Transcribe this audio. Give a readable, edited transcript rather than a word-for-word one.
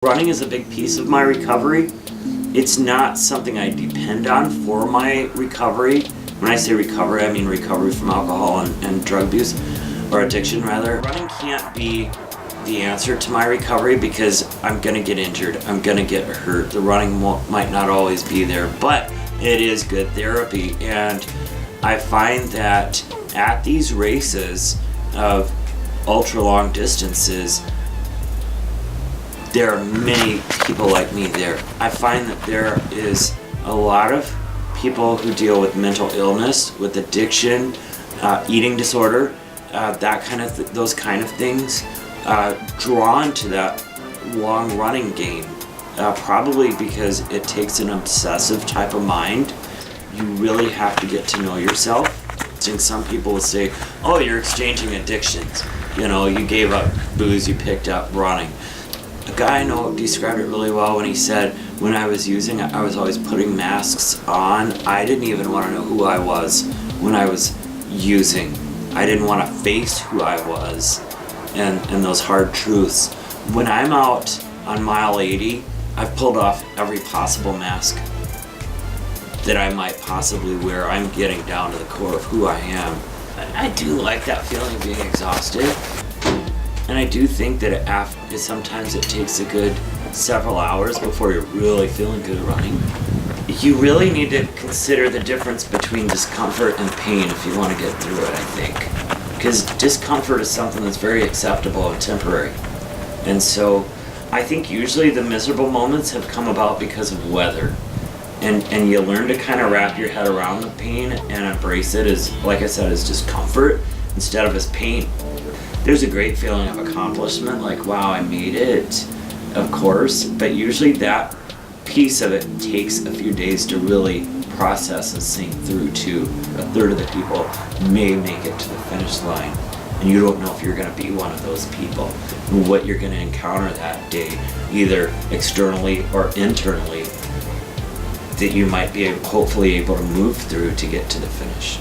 Running is a big piece of my recovery. It's not something I depend on for my recovery. When I say recovery, I mean recovery from alcohol and drug abuse, or addiction rather. Running can't be the answer to my recovery because I'm gonna get injured, I'm gonna get hurt. The running might not always be there, but it is good therapy. And I find that at these races of ultra long distances, there are many people like me there. I find that there is a lot of people who deal with mental illness, with addiction, eating disorder, those kind of things, drawn to that long running game. Probably because it takes an obsessive type of mind. You really have to get to know yourself. I think some people will say, oh, you're exchanging addictions. You know, you gave up booze, you picked up running. A guy I know described it really well when he said, when I was using it, I was always putting masks on. I didn't even want to know who I was when I was using. I didn't want to face who I was and those hard truths. When I'm out on mile 80, I've pulled off every possible mask that I might possibly wear. I'm getting down to the core of who I am. I do like that feeling of being exhausted. And I do think that sometimes it takes a good several hours before you're really feeling good running. You really need to consider the difference between discomfort and pain if you want to get through it, I think. Because discomfort is something that's very acceptable and temporary. And so I think usually the miserable moments have come about because of weather. And you learn to kind of wrap your head around the pain and embrace it as, like I said, as discomfort instead of as pain. There's a great feeling of accomplishment, like, wow, I made it, of course, but usually that piece of it takes a few days to really process and sink through too. A third of the people may make it to the finish line, and you don't know if you're going to be one of those people, and what you're going to encounter that day, either externally or internally, that you might be hopefully able to move through to get to the finish.